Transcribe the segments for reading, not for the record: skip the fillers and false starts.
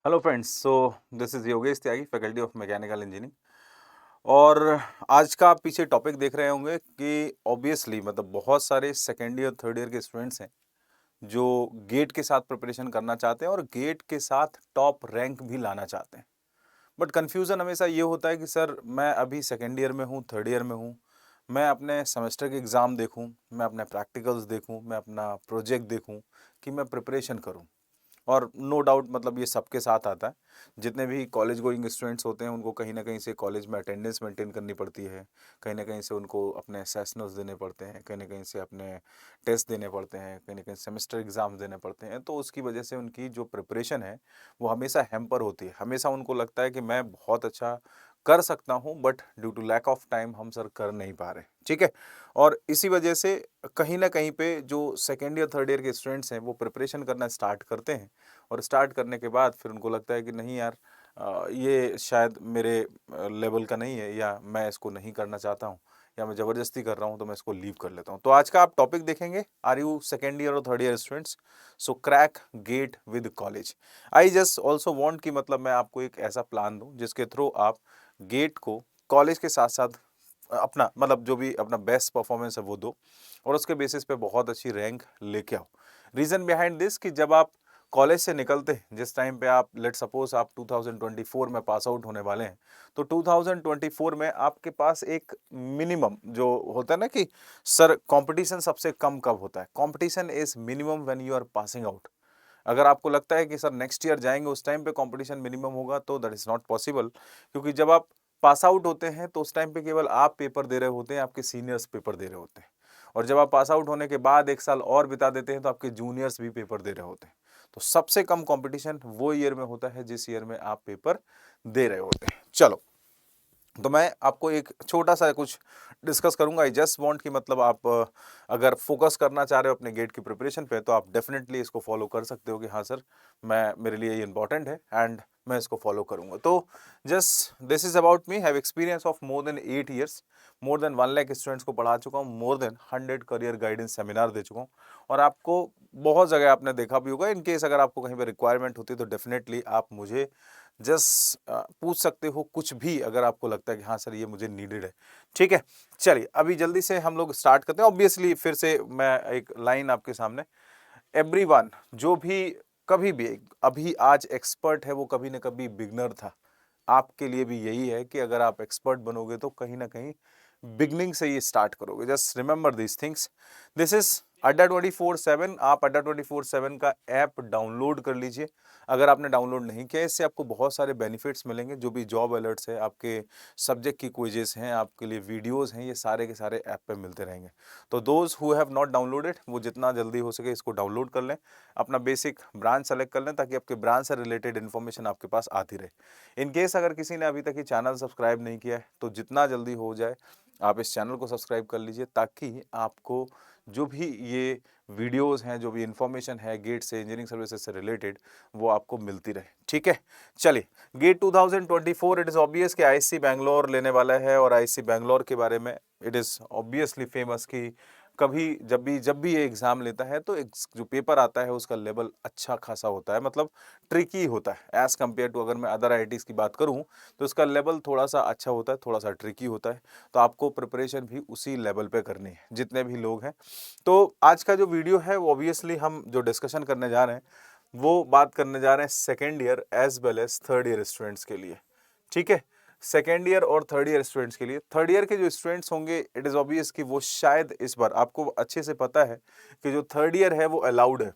Hello friends, so this is Yogesh Tyagi, faculty of mechanical engineering. और आज का आप पीछे टॉपिक देख रहे होंगे कि ऑब्वियसली मतलब बहुत सारे सेकेंड ईयर थर्ड ईयर के स्टूडेंट्स हैं जो गेट के साथ प्रिपरेशन करना चाहते हैं और गेट के साथ टॉप रैंक भी लाना चाहते हैं। बट कन्फ्यूज़न हमेशा ये होता है कि सर मैं अभी सेकेंड ईयर में हूँ, थर्ड ईयर में हूँ, मैं अपने सेमेस्टर के एग्ज़ाम देखूँ, मैं अपने प्रैक्टिकल्स देखूँ, मैं अपना प्रोजेक्ट देखूँ कि मैं प्रिपरेशन करूँ। और नो डाउट मतलब ये सबके साथ आता है। जितने भी कॉलेज गोइंग स्टूडेंट्स होते हैं उनको कहीं न कहीं से कॉलेज में अटेंडेंस मेंटेन करनी पड़ती है। कहीं न कहीं से उनको अपने सेशनल्स देने पड़ते हैं, कहीं न कहीं से अपने टेस्ट देने पड़ते हैं, कहीं न कहीं सेमेस्टर एग्ज़ाम्स देने पड़ते हैं। तो उसकी वजह से उनकी जो प्रिपरेशन है वो हमेशा हैम्पर होती है। हमेशा उनको लगता है कि मैं बहुत अच्छा कर सकता हूँ but due to lack of time हम सर कर नहीं पा रहे। ठीक है? और इसी वजह से कहीं न कहीं पे जो सेकंड ईयर, थर्ड ईयर के स्टूडेंट्स हैं वो प्रिपरेशन करना स्टार्ट करते हैं और स्टार्ट करने के बाद फिर उनको लगता है कि नहीं यार, ये शायद मेरे लेवल का नहीं है या मैं इसको नहीं करना चाहता हूँ या मैं ज़बरदस्ती कर रहा हूँ तो मैं इसको लीव कर लेता हूँ। तो आज का आप टॉपिक देखेंगे, आर यू सेकंड ईयर और third year students? So crack GATE with college. I just also want कि मतलब मैं आपको एक ऐसा प्लान दूँ जिसके थ्रू आप गेट को कॉलेज के साथ-साथ अपना मतलब जो भी अपना बेस्ट परफॉर्मेंस है वो दो और उसके बेसिस पे बहुत अच्छी रैंक लेके आओ। रीज़न बिहाइंड दिस कि जब आप कॉलेज से निकलते हैं, जिस टाइम पे आप लेट्स सपोज आप 2024 में पास आउट होने वाले हैं, तो 2024 में आपके पास एक मिनिमम जो होता है ना कि सर कंपटीशन सबसे कम कब होता है? Competition is minimum when you are passing out. अगर आपको लगता है कि सर नेक्स्ट ईयर जाएँगे उस टाइम पे कंपटीशन मिनिमम होगा तो दैट इज़ नॉट पॉसिबल, क्योंकि जब आप पास आउट होते हैं तो उस टाइम पे केवल आप पेपर दे रहे होते हैं, आपके सीनियर्स पेपर दे रहे होते हैं। और जब आप पास आउट होने के बाद 1 साल और बिता देते हैं तो आपके जूनियर्स भी पेपर दे रहे होते हैं। तो सबसे कम कंपटीशन वो ईयर में होता है जिस ईयर में आप पेपर दे रहे होते हैं। चलो, तो मैं आपको एक छोटा-सा कुछ डिस्कस करूँगा। आई जस्ट वांट कि मतलब आप अगर फ़ोकस करना चाह रहे हो अपने गेट की प्रिपरेशन पे तो आप डेफ़िनेटली इसको फ़ॉलो कर सकते हो कि हाँ सर, मैं मेरे लिए ये इम्पोर्टेंट है एंड मैं इसको फ़ॉलो करूँगा। तो just this is about me, have experience of more than 8 years, more than 1 lakh students को पढ़ा चुका हूँ, more than 100 career guidance seminar दे चुका हूँ और आपको बहुत जगह आपने देखा भी होगा। इन केस अगर आपको कहीं पे रिक्वायरमेंट होती है तो डेफ़िनेटली आप मुझे जस्ट पूछ सकते हो कुछ भी अगर आपको लगता है कि हाँ सर ये मुझे नीडेड है। ठीक है? चलिए अभी जल्दी से हम लोग स्टार्ट करते हैं। ऑब्वियसली फिर से मैं एक लाइन आपके सामने, एवरीवन जो भी कभी भी अभी आज एक्सपर्ट है वो कभी न कभी बिगिनर था। आपके लिए भी यही है कि अगर आप एक्सपर्ट बनोगे तो कहीं न कहीं बिगिनिंग से ही स्टार्ट करोगे। Just remember these things. This is अड्डा 24/7। आप अड्डा 24/7 का ऐप डाउनलोड कर लीजिए। अगर आपने डाउनलोड नहीं किया, इससे आपको बहुत सारे बेनिफिट्स मिलेंगे। जो भी जॉब अलर्ट्स है, आपके सब्जेक्ट की क्विज़ेस हैं, आपके लिए वीडियोज़ हैं, ये सारे के सारे ऐप पे मिलते रहेंगे। तो those who have not downloaded वो जितना जल्दी हो सके इसको डाउनलोड कर लें। अपना बेसिक ब्रांच सेलेक्ट कर लें ताकि आपके ब्रांच से रिलेटेड इन्फॉर्मेशन आपके पास आती रहे। इन केस अगर किसी ने अभी तक ये चैनल सब्सक्राइब नहीं किया है तो जितना जल्दी हो जाए आप इस चैनल को सब्सक्राइब कर लीजिए ताकि आपको जो भी ये वीडियोस हैं, जो भी इन्फॉर्मेशन है गेट से, इंजीनियरिंग सर्विसेज से रिलेटेड, वो आपको मिलती रहे। ठीक है? चलिए, गेट 2024 इट इज़ ऑब्वियस कि आईआईसी बैंगलोर लेने वाला है और आईआईसी बैंगलोर के बारे में इट इज़ ऑब्वियसली फेमस कि कभी जब भी ये एग्ज़ाम लेता है तो एक जो पेपर आता है उसका लेवल अच्छा खासा होता है, मतलब ट्रिकी होता है एज़ कम्पेयर टू अगर मैं अदर आईआईटीज़ की बात करूँ तो इसका लेवल थोड़ा-सा अच्छा होता है, थोड़ा-सा ट्रिकी होता है। तो आपको प्रिपरेशन भी उसी लेवल पे करनी है, जितने भी लोग हैं। तो आज का जो वीडियो है वो ऑब्वियसली हम जो डिस्कशन करने जा रहे हैं, वो बात करने जा रहे हैं second year as well as third year students के लिए। ठीक है? सेकंड ईयर और थर्ड ईयर स्टूडेंट्स के लिए। थर्ड ईयर के जो स्टूडेंट्स होंगे इट इज़ ऑब्वियस कि वो शायद इस बार आपको अच्छे से पता है कि जो थर्ड ईयर है वो अलाउड है।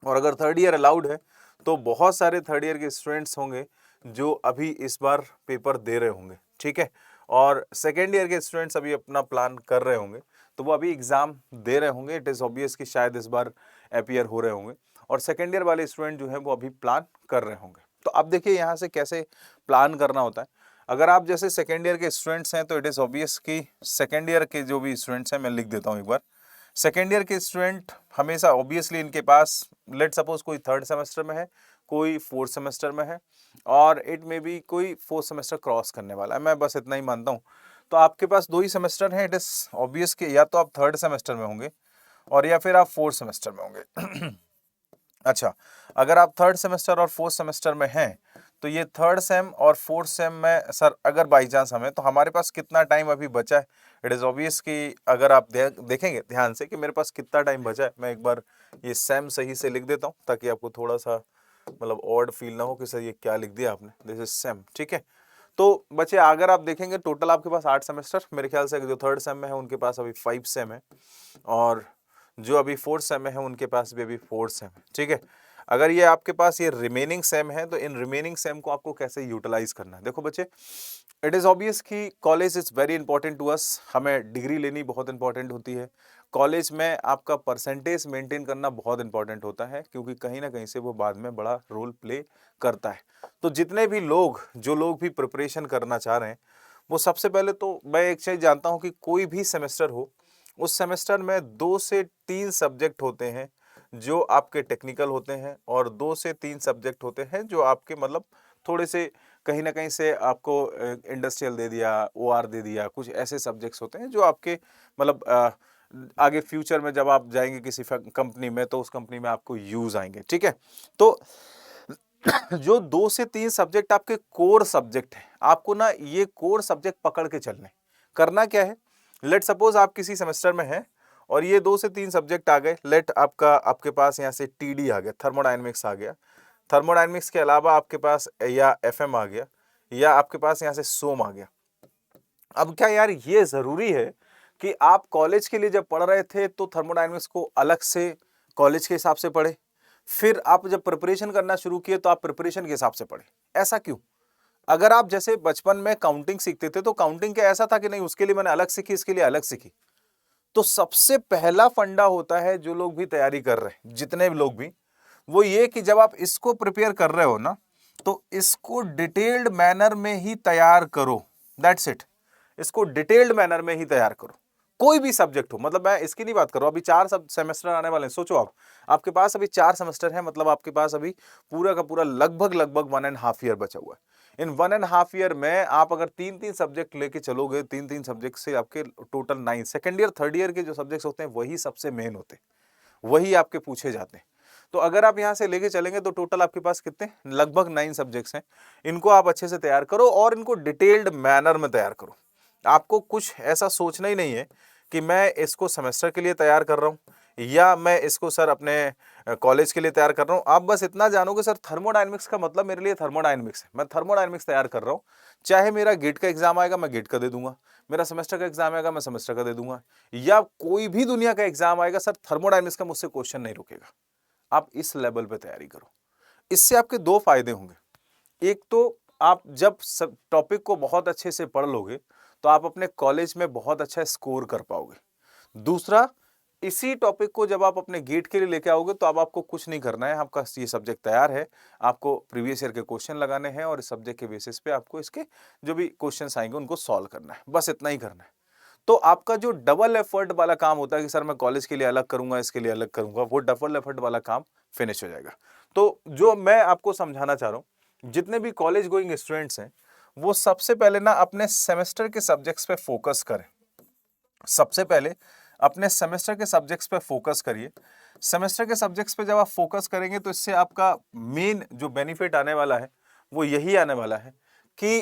और अगर थर्ड ईयर अलाउड है तो बहुत सारे थर्ड ईयर के स्टूडेंट्स होंगे जो अभी इस बार पेपर दे रहे होंगे। ठीक है? और सेकेंड ईयर के स्टूडेंट्स अभी अपना प्लान कर रहे होंगे तो वो अभी एग्जाम दे रहे होंगे। इट इज़ ऑब्वियस कि शायद इस बार अपीयर हो रहे होंगे और सेकेंड ईयर वाले स्टूडेंट जो है वो अभी प्लान कर रहे होंगे। तो अब देखिए यहाँ से कैसे प्लान करना होता है। अगर आप जैसे सेकेंड ईयर के स्टूडेंट्स हैं तो इट इज़ ऑब्वियस कि सेकेंड ईयर के जो भी स्टूडेंट्स हैं, मैं लिख देता हूँ एक बार। सेकेंड ईयर के स्टूडेंट हमेशा ऑब्वियसली इनके पास लेट सपोज कोई थर्ड सेमेस्टर में है, कोई फोर्थ सेमेस्टर में है और इट मे बी कोई फोर्थ सेमेस्टर क्रॉस करने वाला है। मैं बस इतना ही मानता हूँ। तो आपके पास दो ही सेमेस्टर हैं। इट इज़ ऑब्वियस कि या तो आप थर्ड सेमेस्टर में होंगे और या फिर आप फोर्थ सेमेस्टर में होंगे। अच्छा, अगर आप थर्ड सेमेस्टर और फोर्थ सेमेस्टर में हैं तो ये थर्ड सेम और फोर्थ सेम में सर अगर बाई चांस हमें, तो हमारे पास कितना टाइम अभी बचा है। इट इज़ ऑब्वियस कि अगर आप देखेंगे ध्यान से कि मेरे पास कितना टाइम बचा है, मैं एक बार ये सेम सही से लिख देता हूँ ताकि आपको थोड़ा सा मतलब ऑड फील ना हो कि सर ये क्या लिख दिया आपने, दिस इज सेम, ठीक है। तो बच्चे अगर आप देखेंगे टोटल आपके पास 8 सेमेस्टर, मेरे ख्याल से जो थर्ड सेम में है उनके पास अभी 5 सेम है, और जो अभी फोर्थ सेम में है उनके पास भी अभी 4 सेम है, ठीक है। अगर ये आपके पास ये रिमेनिंग सेम है तो इन रिमेनिंग सेम को आपको कैसे यूटिलाइज करना है। देखो बच्चे, इट इज़ ऑब्वियस कि college is very important to us, हमें डिग्री लेनी बहुत इंपॉर्टेंट होती है। कॉलेज में आपका परसेंटेज मेंटेन करना बहुत इंपॉर्टेंट होता है, क्योंकि कहीं ना कहीं से वो बाद में बड़ा रोल प्ले करता है। तो जितने भी लोग जो लोग भी प्रिपरेशन करना चाह रहे हैं, वो सबसे पहले तो मैं एक चीज़ जानता हूँ कि कोई भी सेमेस्टर हो, उस सेमेस्टर में 2 से 3 सब्जेक्ट होते हैं जो आपके टेक्निकल होते हैं, और 2 से 3 सब्जेक्ट होते हैं जो आपके मतलब थोड़े से कहीं ना कहीं से आपको इंडस्ट्रियल दे दिया, ओआर दे दिया, कुछ ऐसे सब्जेक्ट्स होते हैं जो आपके मतलब आगे फ्यूचर में जब आप जाएंगे किसी कंपनी में तो उस कंपनी में आपको यूज आएंगे, ठीक है। तो जो 2 से 3 सब्जेक्ट आपके कोर सब्जेक्ट है, आपको ना ये कोर सब्जेक्ट पकड़ के चलने। करना क्या है, लेट सपोज आप किसी सेमेस्टर में हैं और ये 2 से 3 सब्जेक्ट आ गए, लेट आपके पास यहाँ से टीडी आ गया, थर्मोडायनेमिक्स आ गया, थर्मोडायनेमिक्स के अलावा आपके पास या एफएम आ गया, या आपके पास यहाँ से सोम आ गया। अब क्या यार ये जरूरी है कि आप कॉलेज के लिए जब पढ़ रहे थे तो थर्मोडायनेमिक्स को अलग से कॉलेज के हिसाब से पढ़े, फिर आप जब प्रिपरेशन करना शुरू किए तो आप प्रिपरेशन के हिसाब से पढ़े? ऐसा क्यों? अगर आप जैसे बचपन में काउंटिंग सीखते थे तो काउंटिंग क्या ऐसा था कि नहीं उसके लिए मैंने अलग सीखी, इसके लिए अलग सीखी? तो सबसे पहला फंडा होता है जो लोग भी तैयारी कर रहे हैं, जितने भी लोग भी, वो ये कि जब आप इसको प्रिपेयर कर रहे हो ना, तो इसको डिटेल्ड मैनर में ही तैयार करो, दैट्स इट। इसको डिटेल्ड मैनर में ही तैयार करो, कोई भी सब्जेक्ट हो। मतलब मैं इसकी नहीं बात कर रहा हूं, अभी 4 सब सेमेस्टर आने वाले हैं, सोचो आप, आपके पास अभी 4 सेमेस्टर है, मतलब आपके पास अभी पूरा का पूरा लगभग 1.5 ईयर बचा हुआ है। इन 1.5 ईयर में आप अगर 3-3 सब्जेक्ट लेके चलोगे, 3-3 सब्जेक्ट से आपके total 9, second year third year के जो सब्जेक्ट्स होते हैं वही सबसे मेन होते हैं, वही आपके पूछे जाते हैं। तो अगर आप यहां से लेके चलेंगे तो टोटल आपके पास कितने, लगभग 9 सब्जेक्ट्स हैं। इनको आप अच्छे से तैयार करो और इनको डिटेल्ड मैनर में तैयार करो। आपको कुछ ऐसा सोचना ही नहीं है कि मैं इसको सेमेस्टर के लिए तैयार कर रहा हूं या मैं इसको सर अपने कॉलेज के लिए तैयार कर रहा हूं। आप बस इतना जानोगे सर थर्मोडायनेमिक्स का मतलब मेरे लिए थर्मोडायनेमिक्स है, मैं थर्मोडायनेमिक्स तैयार कर रहा हूं। चाहे मेरा गेट का एग्जाम आएगा मैं गेट का दे दूंगा, मेरा सेमेस्टर का एग्जाम आएगा मैं सेमेस्टर का दे दूंगा, या कोई भी दुनिया का एग्जाम आएगा सर थर्मोडायनेमिक्स का मुझसे क्वेश्चन नहीं रुकेगा। आप इस लेवल पे तैयारी करो। इससे आपके 2 फायदे होंगे। एक तो आप जब सब टॉपिक को बहुत अच्छे से पढ़ लोगे तो आप अपने कॉलेज में बहुत अच्छा स्कोर कर पाओगे। दूसरा, इसी टॉपिक को जब आप अपने गेट के लिए लेके आओगे तो अब आपको कुछ नहीं करना है, आपका ये सब्जेक्ट तैयार है, आपको प्रीवियस ईयर के क्वेश्चन लगाने हैं और इस सब्जेक्ट के बेसिस पे आपको इसके जो भी क्वेश्चंस आएंगे उनको सॉल्व करना है, बस इतना ही करना है। तो आपका जो डबल एफर्ट वाला काम होता है कि सर मैं कॉलेज के लिए अलग करूंगा, इसके लिए अलग करूंगा, वो डबल एफर्ट वाला काम फिनिश हो जाएगा। तो जो मैं आपको समझाना चाह रहा हूं, जितने भी कॉलेज गोइंग स्टूडेंट्स हैं वो सबसे पहले ना अपने सेमेस्टर के सब्जेक्ट्स पे फोकस करें। सबसे पहले अपने सेमेस्टर के सब्जेक्ट्स पे फोकस करिए। सेमेस्टर के सब्जेक्ट्स पे जब आप फोकस करेंगे तो इससे आपका मेन जो बेनिफिट आने वाला है वो यही आने वाला है कि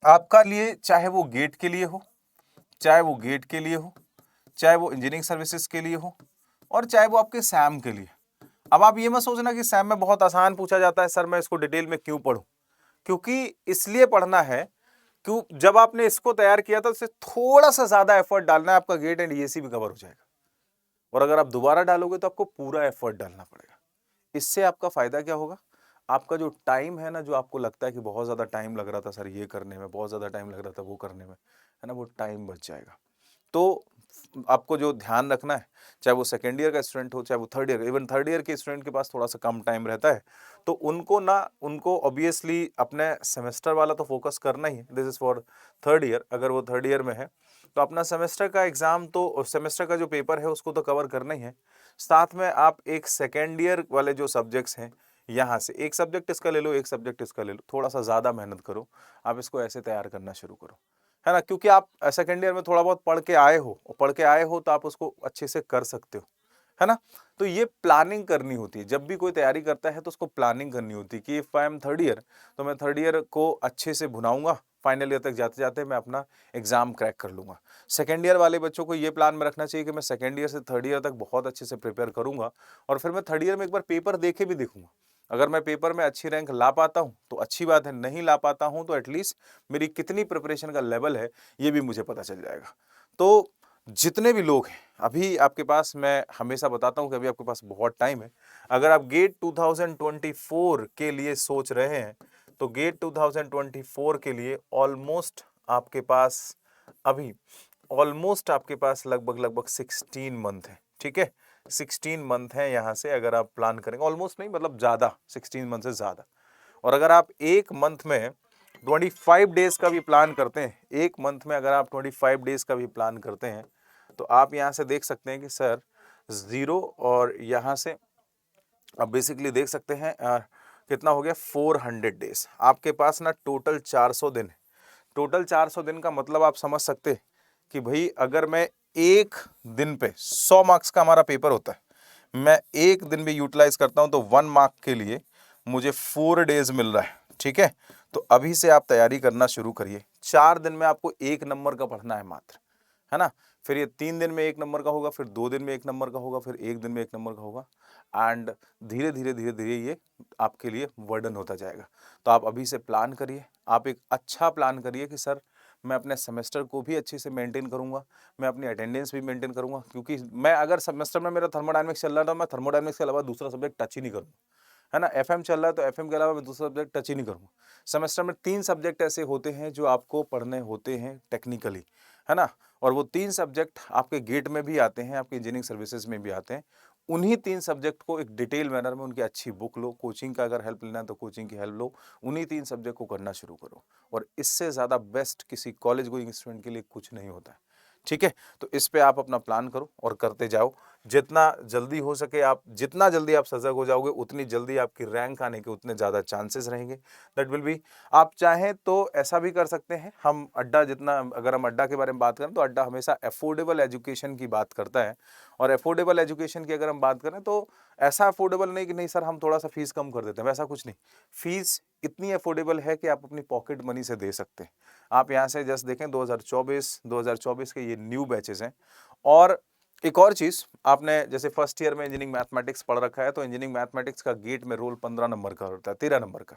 आपका लिए चाहे वो गेट के लिए हो, चाहे वो गेट के लिए हो, चाहे वो इंजीनियरिंग सर्विसेज के लिए हो, और चाहे वो आपके सैम के लिए। अब आप ये मत सोचना कि सैम में बहुत आसान पूछा जाता है, सर मैं इसको डिटेल में क्यों पढूं। क्योंकि इसलिए पढ़ना है क्यों, जब आपने इसको तैयार किया था उससे थोड़ा सा ज्यादा एफर्ट डालना है, आपका गेट एंड ईएससी भी कवर हो जाएगा। और अगर आप दोबारा डालोगे तो आपको पूरा एफर्ट डालना पड़ेगा। इससे आपका फायदा क्या होगा, आपका जो टाइम है ना, जो आपको लगता है कि बहुत ज्यादा टाइम लग रहा था सर ये करने में, बहुत ज्यादा टाइम लग रहा था वो करने में, है ना, वो टाइम बच जाएगा। तो आपको जो ध्यान रखना है, चाहे वो सेकेंड ईयर का स्टूडेंट हो, चाहे वो third year, even third year के स्टूडेंट के पास थोड़ा सा कम टाइम रहता है, तो उनको ऑब्वियसली अपने सेमेस्टर वाला तो फोकस करना ही है। This is for third year. अगर वो थर्ड ईयर में है तो अपना सेमेस्टर का एग्जाम तो सेमेस्टर का जो पेपर है उसको तो कवर करना ही है। साथ में आप एक सेकेंड ईयर वाले जो सब्जेक्ट्स हैं, यहाँ से एक सब्जेक्ट इसका ले लो, एक सब्जेक्ट इसका ले लो, थोड़ा सा ज़्यादा मेहनत करो, आप इसको ऐसे तैयार करना शुरू करो, है ना। क्योंकि आप सेकेंड ईयर में थोड़ा बहुत पढ़ के आए हो, और पढ़ के आए हो तो आप उसको अच्छे से कर सकते हो, है ना। तो ये प्लानिंग करनी होती है, जब भी कोई तैयारी करता है तो उसको प्लानिंग करनी होती है कि if I am third year तो मैं थर्ड ईयर को अच्छे से भुनाऊंगा, फाइनल ईयर तक जाते जाते मैं अपना एग्जाम क्रैक कर लूंगा। सेकेंड ईयर वाले बच्चों को ये प्लान में रखना चाहिए कि मैं सेकेंड ईयर से थर्ड ईयर तक बहुत अच्छे से प्रिपेयर करूंगा और फिर मैं थर्ड ईयर में एक बार पेपर देके भी देखूंगा। अगर मैं पेपर में अच्छी रैंक ला पाता हूं तो अच्छी बात है, नहीं ला पाता हूं तो एटलीस्ट मेरी कितनी प्रिपरेशन का लेवल है ये भी मुझे पता चल जाएगा। तो जितने भी लोग हैं, अभी आपके पास, मैं हमेशा बताता हूं कि अभी आपके पास बहुत टाइम है। अगर आप गेट 2024 के लिए सोच रहे हैं तो गेट 2024 के लिए ऑलमोस्ट आपके पास अभी आपके पास लगभग 16 मंथ है, ठीक है। 16 मंथ है यहाँ से, अगर आप प्लान करेंगे, ऑलमोस्ट नहीं मतलब ज्यादा, 16 मंथ से ज्यादा। और अगर आप एक मंथ में 25 डेज का भी प्लान करते हैं, एक मंथ में अगर आप 25 डेज का भी प्लान करते हैं तो आप यहाँ से देख सकते हैं कि सर 0 और यहाँ से अब बेसिकली देख सकते हैं कितना हो गया 400 डेज। आपके पास ना टोटल 400 दिन है। टोटल 400 दिन का मतलब आप समझ सकते हैं कि भाई अगर मैं एक दिन पे 100 मार्क्स का हमारा पेपर होता है, मैं एक दिन भी यूटिलाइज करता हूं तो 1 मार्क के लिए मुझे 4 डेज मिल रहा है, ठीक है। तो अभी से आप तैयारी करना शुरू करिए। 4 दिन में आपको 1 नंबर का पढ़ना है मात्र, है ना। फिर ये 3 दिन में 1 नंबर का होगा, फिर 2 दिन में 1 नंबर का होगा, फिर 1 दिन में 1 नंबर का होगा एंड धीरे धीरे ये आपके लिए वर्डन होता जाएगा। तो आप अभी से प्लान करिए, आप एक अच्छा प्लान करिए कि सर मैं अपने सेमेस्टर को भी अच्छे से मेंटेन करूंगा, मैं अपनी अटेंडेंस भी मेंटेन करूंगा, क्योंकि मैं अगर सेमेस्टर में मेरा थर्मोडायनेमिक्स चल रहा है तो मैं थर्मोडायनेमिक्स के अलावा दूसरा सब्जेक्ट टच ही नहीं करूंगा, है ना। एफएम चल रहा है तो एफएम के अलावा मैं दूसरा सब्जेक्ट टच ही नहीं करूंगा। सेमेस्टर में 3 सब्जेक्ट ऐसे होते हैं जो आपको पढ़ने होते हैं टेक्निकली, है ना। और वो 3 सब्जेक्ट आपके गेट में भी आते हैं, आपके इंजीनियरिंग सर्विसेज में भी आते हैं। उन्हीं 3 सब्जेक्ट को एक डिटेल मैनर में उनकी अच्छी बुक लो, कोचिंग का अगर हेल्प लेना है तो कोचिंग की हेल्प लो, उन्हीं 3 सब्जेक्ट को करना शुरू करो। और इससे ज़्यादा बेस्ट किसी कॉलेज गोइंग स्टूडेंट के लिए कुछ नहीं होता है, ठीक है। तो इस पे आप अपना प्लान करो और करते जाओ। जितना जल्दी हो सके आप, जितना जल्दी आप सजग हो जाओगे उतनी जल्दी आपकी रैंक आने के उतने ज़्यादा चांसेस रहेंगे। दैट विल बी, आप चाहें तो ऐसा भी कर सकते हैं, हम अड्डा जितना, अगर हम अड्डा के बारे में बात करें तो अड्डा हमेशा अफोर्डेबल एजुकेशन की बात करता है। और अफोर्डेबल एजुकेशन की अगर हम बात करें तो ऐसा अफोर्डेबल नहीं कि नहीं सर हम थोड़ा सा फीस कम कर देते हैं, वैसा कुछ नहीं। फीस इतनी अफोर्डेबल है कि आप अपनी पॉकेट मनी से दे सकते हैं। आप यहाँ से जस्ट देखें 2024 के ये न्यू बैचेस हैं। और एक और चीज, आपने जैसे फर्स्ट ईयर में इंजीनियरिंग मैथमेटिक्स पढ़ रखा है तो इंजीनियरिंग मैथमेटिक्स का गेट में रोल 15 नंबर का होता है, 13 नंबर का।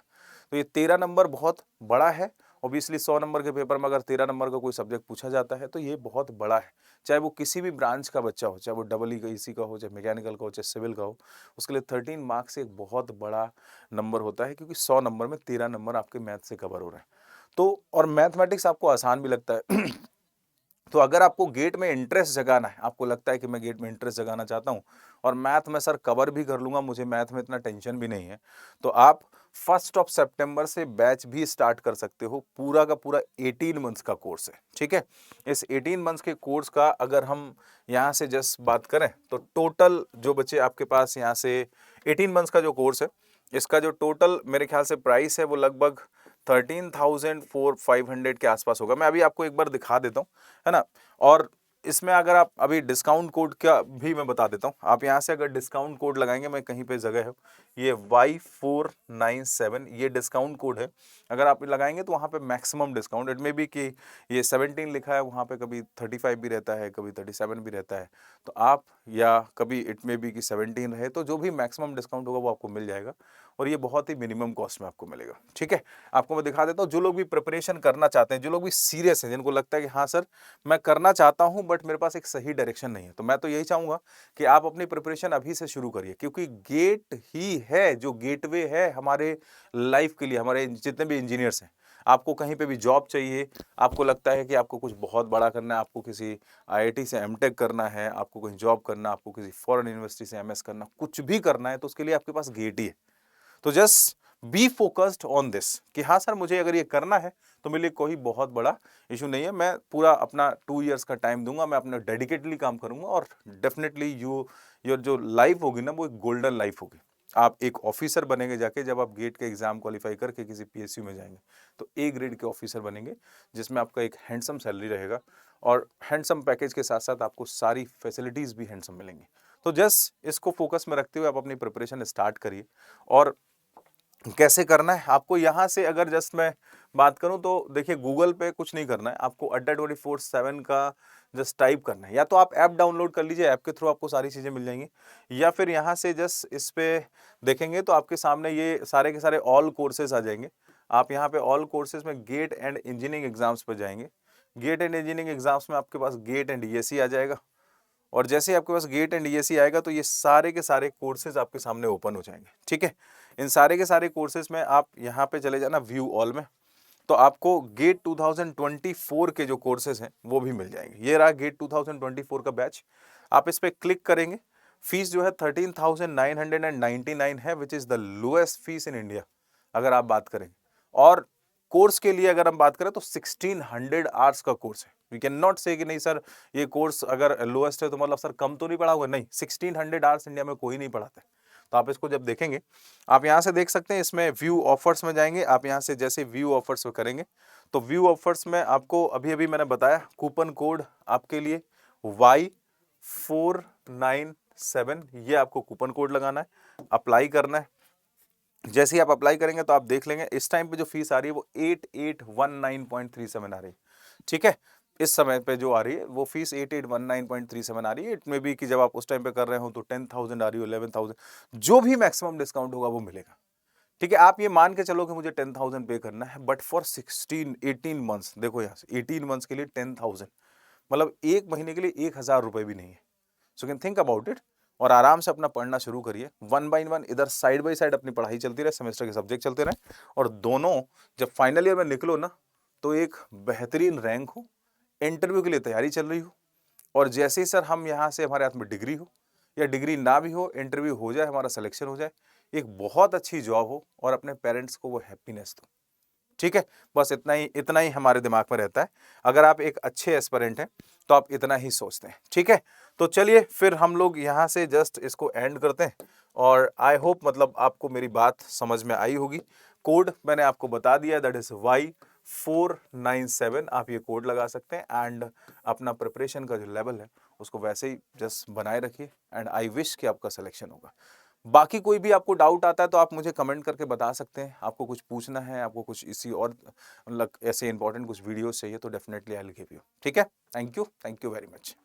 तो ये 13 नंबर बहुत बड़ा है। ऑब्वियसली 100 नंबर के पेपर में अगर 13 नंबर का कोई सब्जेक्ट पूछा जाता है तो ये बहुत बड़ा है। चाहे वो किसी भी ब्रांच का बच्चा हो, चाहे वो डबल ई का, इसी का हो, चाहे मैकेनिकल का हो, चाहे सिविल का हो, उसके लिए 13 मार्क्स एक बहुत बड़ा नंबर होता है, क्योंकि 100 नंबर में 13 नंबर आपके मैथ से कवर हो रहे हैं। तो और मैथमेटिक्स आपको आसान भी लगता है तो अगर आपको गेट में इंटरेस्ट जगाना है, आपको लगता है कि मैं गेट में इंटरेस्ट जगाना चाहता हूं और मैथ में सर कवर भी कर लूंगा, मुझे मैथ में इतना टेंशन भी नहीं है, तो आप 1 सितंबर से बैच भी स्टार्ट कर सकते हो। पूरा का पूरा 18 मंथ्स का कोर्स है, ठीक है। इस 18 मंथ्स के कोर्स का अगर हम यहाँ से जस्ट बात करें तो टोटल जो बच्चे आपके पास यहाँ से 18 मंथ्स का जो कोर्स है, इसका जो टोटल मेरे ख्याल से प्राइस है वो लगभग 13,500 के आसपास होगा। मैं अभी आपको एक बार दिखा देता हूँ, है ना। और इसमें अगर आप अभी डिस्काउंट कोड का भी मैं बता देता हूँ, आप यहाँ से अगर डिस्काउंट कोड लगाएंगे, मैं कहीं पे जगह है ये Y497, ये डिस्काउंट कोड है। अगर आप लगाएंगे तो वहाँ पे मैक्सिमम डिस्काउंट, इट में भी कि ये 17 लिखा है, वहाँ पे कभी 35 भी रहता है, कभी 37 भी रहता है, तो आप, या कभी इट में भी कि 17 रहे, तो जो भी मैक्सिमम डिस्काउंट होगा वो आपको मिल जाएगा और ये बहुत ही मिनिमम कॉस्ट में आपको मिलेगा, ठीक है। आपको मैं दिखा देता हूँ, जो लोग भी प्रिपरेशन करना चाहते हैं, जो लोग भी सीरियस हैं, जिनको लगता है कि हाँ सर मैं करना चाहता हूँ बट मेरे पास एक सही डायरेक्शन नहीं है, तो मैं तो यही चाहूंगा कि आप अपनी प्रिपरेशन अभी से शुरू करिए, क्योंकि गेट ही है जो गेटवे है हमारे लाइफ के लिए। हमारे जितने भी इंजीनियर्स हैं, आपको कहीं पे भी जॉब चाहिए, आपको लगता है कि आपको कुछ बहुत बड़ा करना है, आपको किसी आईआईटी से एमटेक करना है, आपको कहीं जॉब करना, आपको किसी फॉरेन यूनिवर्सिटी से एमएस करना, कुछ भी करना है, तो उसके लिए आपके पास गेट ही है। तो just be focused on this कि हाँ सर मुझे अगर ये करना है तो मेरे लिए कोई बहुत बड़ा इशू नहीं है, मैं पूरा अपना 2 इयर्स का टाइम दूंगा, मैं अपना डेडिकेटली काम करूंगा और डेफिनेटली योर जो लाइफ होगी ना वो एक गोल्डन लाइफ होगी। आप एक ऑफिसर बनेंगे जाके, जब आप गेट के एग्जाम क्वालिफाई करके किसी पीएसयू में जाएंगे तो ए ग्रेड के ऑफिसर बनेंगे, जिसमें आपका एक हैंडसम सैलरी रहेगा और हैंडसम पैकेज के साथ साथ आपको सारी फैसिलिटीज भी हैंडसम मिलेंगी। तो जस्ट इसको फोकस में रखते हुए आप अपनी प्रिपरेशन स्टार्ट करिए। और कैसे करना है आपको, यहाँ से अगर जस्ट मैं बात करूं तो देखिए गूगल पे कुछ नहीं करना है आपको, अड्डा 24/7 का जस्ट टाइप करना है। या तो आप ऐप डाउनलोड कर लीजिए, ऐप के थ्रू आपको सारी चीज़ें मिल जाएंगी, या फिर यहाँ से जस्ट इस पे देखेंगे तो आपके सामने ये सारे के सारे ऑल कोर्सेज आ जाएंगे। आप यहाँ पे ऑल कोर्सेज में गेट एंड इंजीनियरिंग एग्जाम्स पर जाएंगे। गेट एंड इंजीनियरिंग एग्जाम्स में आपके पास गेट एंड ईएसई आ जाएगा, और जैसे ही आपके पास गेट एंड ईएसई आएगा तो ये सारे के सारे कोर्सेज आपके सामने ओपन हो जाएंगे। ठीक है, इन सारे के सारे कोर्सेज में आप यहाँ पे चले जाना व्यू ऑल में, तो आपको गेट 2024 के जो कोर्सेज हैं वो भी मिल जाएंगे। ये रहा गेट 2024 का बैच, आप इस पर क्लिक करेंगे। फीस जो है 13,999 है, which is the lowest fees in India अगर आप बात करें। और कोर्स के लिए अगर हम बात करें तो 1600 आवर्स का कोर्स है। वी कैन नॉट से कि नहीं सर ये कोर्स अगर लोएस्ट है तो मतलब सर कम तो नहीं पढ़ा होगा, नहीं, 1600 आवर्स इंडिया में कोई नहीं पढ़ाता है। तो आप इसको जब देखेंगे, आप यहाँ से देख सकते हैं, इसमें व्यू ऑफर्स में जाएंगे। आप यहाँ से जैसे व्यू ऑफर्स करेंगे तो व्यू ऑफर्स में आपको अभी अभी मैंने बताया कूपन कोड आपके लिए Y497, ये आपको कूपन कोड लगाना है, अप्लाई करना है। जैसे ही आप अप्लाई करेंगे तो आप देख लेंगे इस टाइम पे जो फीस आ रही है वो 8819.37 आ रही है। ठीक है, इस समय पे जो आ रही है वो फीस 8819.37 आ रही है। इट मे बी कि जब आप उस टाइम पे कर रहे हो तो 10,000 आ रही हो, 11,000, जो भी मैक्सिमम डिस्काउंट होगा वो मिलेगा। ठीक है, आप ये मान के चलो कि मुझे 10,000 पे करना है, बट फॉर 18 मंथ्स, देखो यहाँ से 18 मंथ्स के लिए 10,000 मतलब एक महीने के लिए 1,000 रुपए भी नहीं है। So can think about it, और आराम से अपना पढ़ना शुरू करिए। 1 बाय 1 इधर साइड बाय साइड अपनी पढ़ाई चलती रहे, सेमेस्टर के सब्जेक्ट चलते रहे, और दोनों जब फाइनल ईयर में निकलो ना तो एक बेहतरीन रैंक हो, इंटरव्यू के लिए तैयारी चल रही हो, और जैसे ही सर हम यहाँ से हमारे हाथ में डिग्री हो या डिग्री ना भी हो, इंटरव्यू हो जाए, हमारा सिलेक्शन हो जाए, एक बहुत अच्छी जॉब हो और अपने पेरेंट्स को वो हैप्पीनेस दो। ठीक है, बस इतना ही हमारे दिमाग में रहता है। अगर आप एक अच्छे एस्पिरेंट हैं तो आप इतना ही सोचते हैं। ठीक है, तो चलिए फिर हम लोग यहाँ से जस्ट इसको एंड करते हैं, और आई होप मतलब आपको मेरी बात समझ में आई होगी। कोड मैंने आपको बता दिया, दैट इज Y497, आप ये कोड लगा सकते हैं, एंड अपना प्रिपरेशन का जो लेवल है उसको वैसे ही जस्ट बनाए रखिए, एंड आई विश कि आपका सिलेक्शन होगा। बाकी कोई भी आपको डाउट आता है तो आप मुझे कमेंट करके बता सकते हैं। आपको कुछ पूछना है, आपको कुछ इसी और मतलब ऐसे इंपॉर्टेंट कुछ वीडियोस चाहिए तो definitely I will give you. ठीक है, थैंक यू वेरी मच।